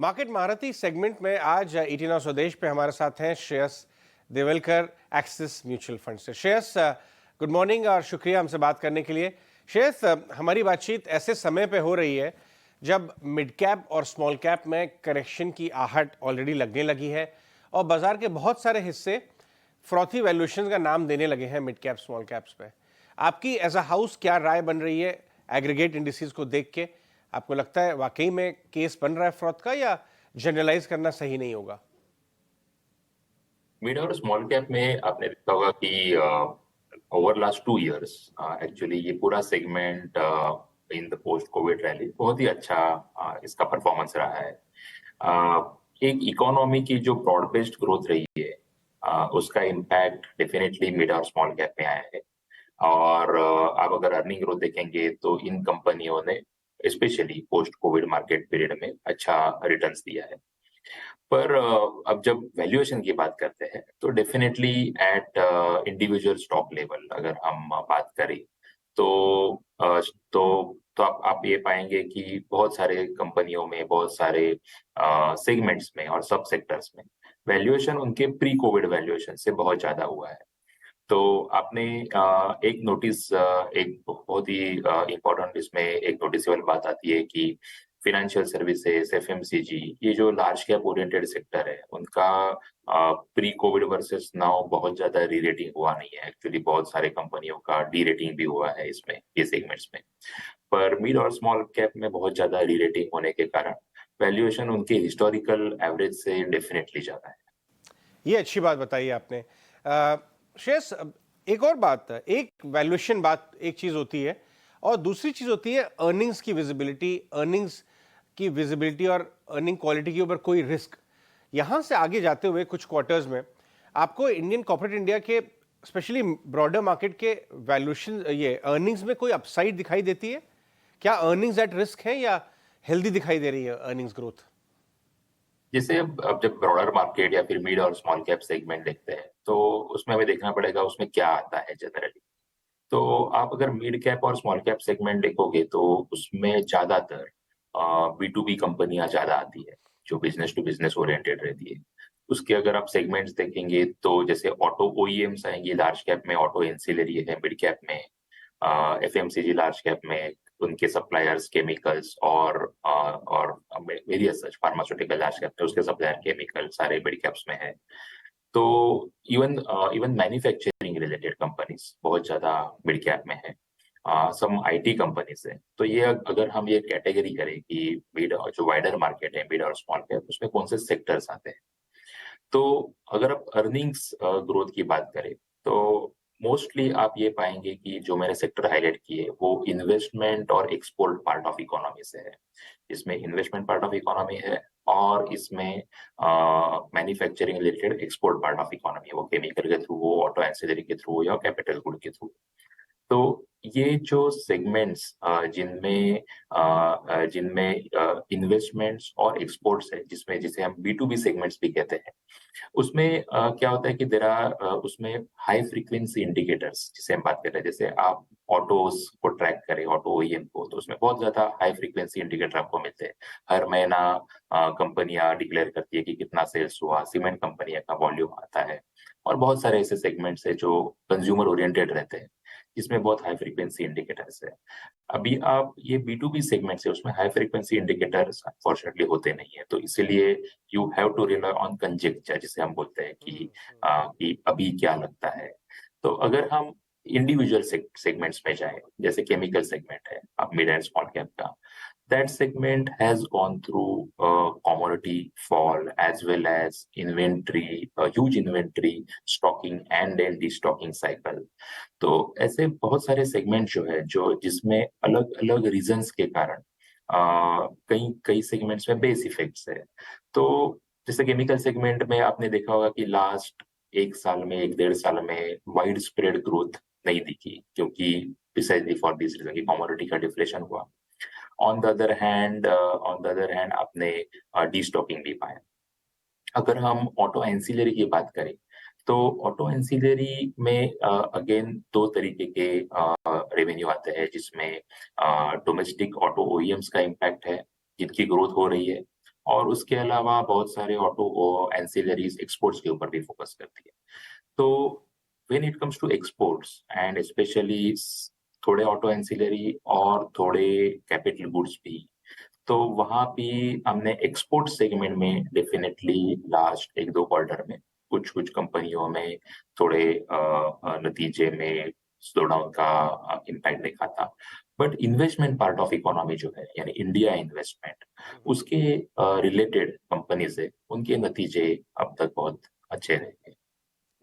Market महारथी segment में आज 18 स्वदेश पे हमारे साथ हैं Shreyas Devalkar, axis mutual fund से। श्रेयस, गुड मॉर्निंग और शुक्रिया हमसे बात करने के लिए। श्रेयस, हमारी बातचीत ऐसे समय पे हो रही है जब मिड कैप और स्मॉल कैप में करेक्शन की आहट ऑलरेडी लगने लगी है और बाजार के बहुत सारे हिस्से फ्रॉथी वैल्यूएशन का नाम देने लगे हैं मिड कैप स्मॉल कैप्स पे। आपकी एज अ हाउस क्या राय बन रही है एग्रीगेट इंडिसेस को देख के? आपको लगता है वाकई में केस बन रहा है फ्रॉड का या जनरलाइज करना सही नहीं होगा? मिड और स्मॉल कैप में आपने देखा होगा कि ओवर लास्ट 2 इयर्स एक्चुअली ये पूरा segment in the post Covid rally बहुत ही अच्छा इसका परफॉर्मेंस रहा है। एक इकोनॉमी की जो ब्रॉड बेस्ड ग्रोथ रही है उसका इम्पैक्ट डेफिनेटली मिड और स्मॉल कैप में आया है। और आप अगर अर्निंग ग्रोथ देखेंगे तो इन कंपनियों ने specially post Covid market period में अच्छा रिटर्न्स दिया है। पर अब जब वैल्यूएशन की बात करते हैं तो definitely eight individual stock level अगर हम बात करें तो अ, तो आप ये पाएंगे कि बहुत सारे कंपनियों में बहुत सारे सेगमेंट्स में और सब सेक्टर्स में वैल्यूएशन उनके प्री कोविड वैल्यूएशन से बहुत ज्यादा हुआ है। तो आपने एक नोटिस एक बहुत ही इम्पोर्टेंट इसमें एक नोटिसेबल बात आती है कि फिनेंशियल सर्विसेज, एफएमसीजी, ये जो लार्ज कैप ओरिएंटेड सेक्टर है उनका प्री कोविड वर्सेस नाउ बहुत ज्यादा री रेटिंग हुआ नहीं है। एक्चुअली बहुत सारे कंपनियों का डी रेटिंग भी हुआ है इसमें, ये सेगमेंट्स में। पर मिड और स्मॉल कैप में बहुत ज्यादा री रेटिंग होने के कारण वैल्यूएशन उनके हिस्टोरिकल एवरेज से डेफिनेटली ज्यादा है। ये अच्छी बात बताई आपने। श्रेयस, एक और बात, एक वैल्यूएशन बात एक चीज होती है और दूसरी चीज होती है अर्निंग्स की विजिबिलिटी, और अर्निंग क्वालिटी के ऊपर कोई रिस्क। यहां से आगे जाते हुए कुछ क्वार्टर्स में आपको इंडियन कॉर्पोरेट इंडिया के स्पेशली ब्रॉडर मार्केट के वैल्यूएशन, ये अर्निंग्स में कोई अपसाइड दिखाई देती है? क्या अर्निंग्स एट रिस्क है या हेल्दी दिखाई दे रही है अर्निंग्स ग्रोथ? जैसे अब जब ब्रॉडर मार्केट या फिर मिड और स्मॉल कैप सेगमेंट देखते हैं तो उसमें हमें देखना पड़ेगा उसमें क्या आता है जनरली। तो आप अगर मिड कैप और स्मॉल कैप सेगमेंट देखोगे तो उसमें ज्यादातर B2B कंपनियां ज्यादा आती है जो बिजनेस टू बिजनेस ओरिएंटेड रहती है। उसके अगर आप सेगमेंट्स देखेंगे तो जैसे ऑटो ओईएम्स आएंगे लार्ज कैप में, ऑटो एंसिलरी है मिड कैप में, एफएमसीजी लार्ज कैप में, उनके सप्लायर्स केमिकल्स और वेरियस सच फार्मास्यूटिकल लार्ज कैप में उसके सप्लायर केमिकल सारे मिड कैप्स में है। तो even even manufacturing related companies बहुत ज्यादा मिड कैप में है। सम आईटी कंपनीज है। तो ये अगर हम ये कैटेगरी करें कि मिड जो वाइडर मार्केट है मिड और स्मॉल कैप उसमें कौन से सेक्टर्स आते हैं, तो अगर आप अर्निंग्स ग्रोथ की बात करें तो मोस्टली आप ये पाएंगे कि जो मैंने सेक्टर हाईलाइट किए वो इन्वेस्टमेंट और एक्सपोर्ट पार्ट ऑफ इकोनॉमी से है। इसमें इन्वेस्टमेंट पार्ट ऑफ इकोनॉमी है और इसमें manufacturing related export part of economy है, वो केमिकल के थ्रू हो, ऑटो एंसिलरी के थ्रू या कैपिटल गुड के थ्रू। तो ये जो सेगमेंट्स जिनमें इन्वेस्टमेंट्स और एक्सपोर्ट्स है, जिसमें जिसे हम B2B सेगमेंट्स भी कहते हैं, उसमें क्या होता है कि देर आर उसमें हाई फ्रीक्वेंसी इंडिकेटर्स जिसे हम बात कर रहे हैं। जैसे आप ऑटोज को ट्रैक करें, ऑटो ओईएम को, तो उसमें बहुत ज्यादा हाई फ्रीक्वेंसी इंडिकेटर आपको मिलते हैं। हर महीना कंपनियां डिक्लेयर करती है कि कितना सेल्स हुआ, सीमेंट कंपनियों का वॉल्यूम आता है। और बहुत सारे ऐसे सेगमेंट्स है जो कंज्यूमर ओरिएंटेड रहते हैं जिसमें बहुत हाई फ्रीक्वेंसी इंडिकेटर्स है। अभी आप ये B2B सेगमेंट है उसमें हाई फ्रीक्वेंसी इंडिकेटर्स अनफॉर्चुनेटली होते नहीं है। तो इसीलिए you have to rely on conjecture जिसे हम बोलते हैं कि अभी क्या लगता है। तो अगर हम इंडिविजुअल सेगमेंट्स में जाए, जैसे केमिकल सेगमेंट है अब मिड एंड स्मॉल कैप का, that segment has gone through commodity fall as well as inventory, huge inventory stocking and then destocking cycle। तो ऐसे बहुत सारे सेगमेंट जो है जो जिसमें अलग अलग रीजंस के कारण कई कई सेगमेंट्स में बेस इफेक्ट्स है। तो जैसे केमिकल सेगमेंट में आपने देखा होगा कि लास्ट 1 साल में 1 डेढ़ साल में वाइड स्प्रेड ग्रोथ नहीं दिखी क्योंकि प्रिसाइजली फॉर दिस रीजन की कमोडिटी का डिफ्लेशन हुआ। ऑन द अदर हैंड आपने डीस्टॉकिंग भी पाया। अगर हम ऑटो एंसिलरी की बात करें तो ऑटो एंसिलरी में अगेन 2 तरीके के रेवेन्यू आते हैं, जिसमें डोमेस्टिक ऑटो ओईएम्स का इम्पैक्ट है जिनकी ग्रोथ हो रही है, और उसके अलावा बहुत सारे ऑटो एंसिलरीज एक्सपोर्ट्स के ऊपर भी फोकस करती है। तो when it comes to exports and especially थोड़े ऑटो एंसिलरी और थोड़े कैपिटल गुड्स भी, तो वहाँ भी हमने एक्सपोर्ट सेगमेंट में डेफिनेटली लास्ट 1-2 क्वार्टर में कुछ-कुछ कंपनियों में थोड़े नतीजे में स्लो डाउन का इम्पैक्ट देखा था। But investment part of economy जो है, यानी इंडिया इन्वेस्टमेंट, उसके रिलेटेड कंपनीज़ है, उनके नतीजे अब तक बहुत अच्छे रहे हैं।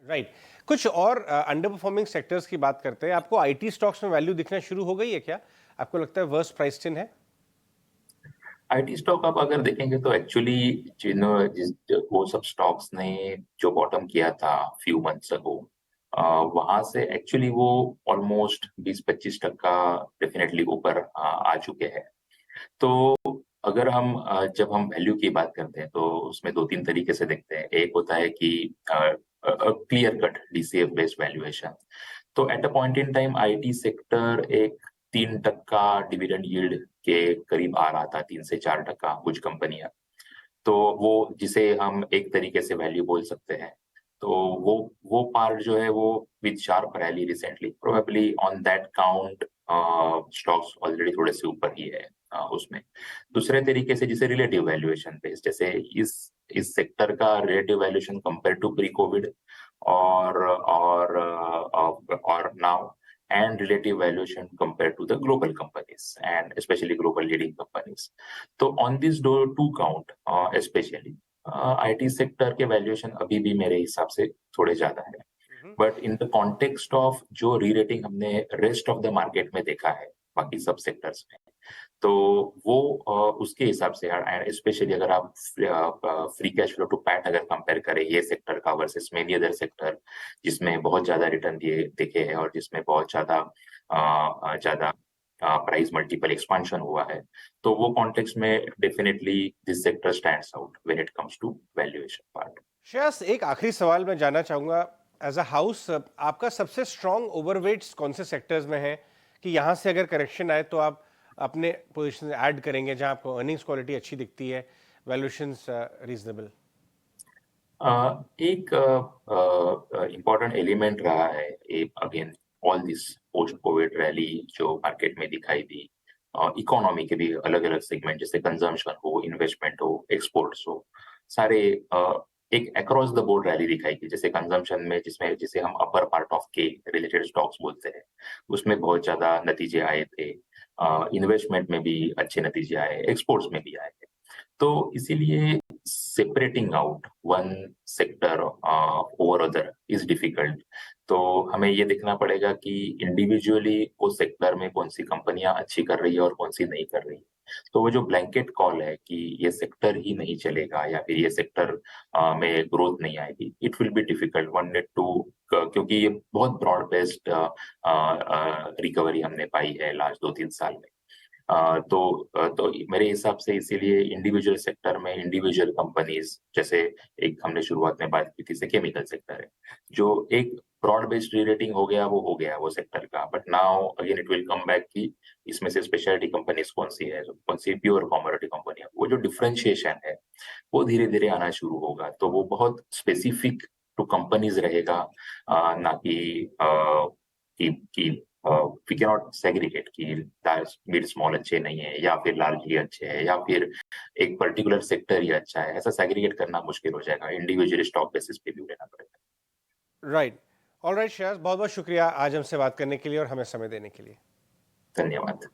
राइट। कुछ और अंडर परफॉर्मिंग सेक्टर्स की बात करते हैं। आपको आईटी स्टॉक्स में वैल्यू दिखना शुरू हो गई है क्या? आपको लगता है वर्स्ट प्राइस्ड इन है? आईटी स्टॉक आप अगर देखेंगे तो एक्चुअली वो सब स्टॉक्स ने जो बॉटम किया था फ्यू मंथ्स अगो, वहां से एक्चुअली वो ऑलमोस्ट 20-25% डेफिनेटली ऊपर आ चुके हैं। तो अगर हम जब हम वैल्यू की बात करते हैं तो उसमें 2-3 तरीके से देखते हैं। एक होता है कि clear cut DCF based valuation. तो at a point in time IT sector एक 3% डिविडेंड यील्ड के करीब आ रहा था, 3 से 4% कुछ कंपनियां। तो वो जिसे हम एक तरीके से वैल्यू बोल सकते हैं। तो वो पार्ट जो है वो with sharp rally recently, probably on that count stocks already थोड़े से ऊपर ही है उसमें। दूसरे तरीके से जिसे रिलेटिव वैल्यूएशन बेस्ड, जैसे इस सेक्टर का relative valuation compare to pre covid और now, and relative valuation compared to the global companies and especially global leading companies. तो on this two count especially IT sector के valuation अभी भी मेरे हिसाब से थोड़े ज्यादा है। But in the context of जो री-रेटिंग हमने रेस्ट ऑफ द मार्केट में देखा है बाकी सब सेक्टर्स में, तो वो उसके हिसाब से एंड स्पेशली अगर आप free cash flow to PAT अगर कंपेयर करें ये सेक्टर का वर्सेस मेनी अदर सेक्टर जिसमें बहुत ज्यादा रिटर्न दिए दिखे हैं और जिसमें बहुत ज्यादा प्राइस मल्टीपल एक्सपांशन हुआ है, तो वो कॉन्टेक्स्ट में definitely this sector stands out when it comes to valuation part. Shreyas, एक आखिरी सवाल मैं जानना चाहूँगा। एज अ हाउस आपका सबसे स्ट्रॉन्ग ओवरवेट्स कौन से सेक्टर्स में है कि यहाँ से अगर करेक्शन आए तो आप अपने पोजीशन ऐड करेंगे जहाँ आपको अर्निंग्स क्वालिटी अच्छी दिखती है, वैल्यूएशंस रीजनेबल? एक इम्पोर्टेंट एलिमेंट रहा है again all this post Covid rally जो मार्केट में दिखाई दी, इकोनॉमी के भी अलग अलग सेगमेंट जैसे कंजम्पशन हो, इन्वेस्टमेंट हो, एक्सपोर्ट्स हो, सारे एक अक्रॉस द बोर्ड रैली दिखाई दी। जैसे कंजम्पशन में जिसमें जिसे हम अपर पार्ट ऑफ के रिलेटेड स्टॉक्स बोलते हैं, उसमें बहुत ज्यादा नतीजे आए थे। इन्वेस्टमेंट में भी अच्छे नतीजे आए, एक्सपोर्ट्स में भी आए। तो इसीलिए separating out one sector over other is difficult. तो हमें ये देखना पड़ेगा कि इंडिविजुअली उस सेक्टर में कौन सी कंपनियां अच्छी कर रही है और कौन सी नहीं कर रही है। तो वो जो ब्लैंकेट कॉल है कि ये सेक्टर ही नहीं चलेगा या फिर ये सेक्टर में ग्रोथ नहीं आएगी, it will be difficult one net two, क्योंकि ये बहुत ब्रॉड बेस्ड रिकवरी हमने पाई है लास्ट 2-3 साल में। तो मेरे हिसाब से इसीलिए इंडिविजुअल सेक्टर में इंडिविजुअल कंपनीज, जैसे एक हमने शुरुआत में बात की थी से केमिकल सेक्टर है, जो एक ब्रॉड बेस्ड रेटिंग हो गया वो सेक्टर का। But now again it will come back कि इसमें से स्पेशलिटी कंपनीज कौन सी है, कौन सी प्योर कमोडिटी कंपनी है, वो जो डिफरेंशिएशन है वो धीरे धीरे आना शुरू होगा। तो वो बहुत स्पेसिफिक टू कंपनीज रहेगा, ना कि वी कैन नॉट सेग्रीगेट कि मिड स्मॉल अच्छे नहीं है या फिर लार्जली अच्छे है या फिर एक पर्टिकुलर सेक्टर ही अच्छा है। ऐसा सेग्रीगेट करना मुश्किल हो जाएगा, इंडिविजुअल स्टॉक बेसिस पे भी लेना पड़ेगा। राइट। ऑल राइट श्रेयस, बहुत बहुत शुक्रिया आज हमसे बात करने के लिए और हमें समय देने के लिए। धन्यवाद।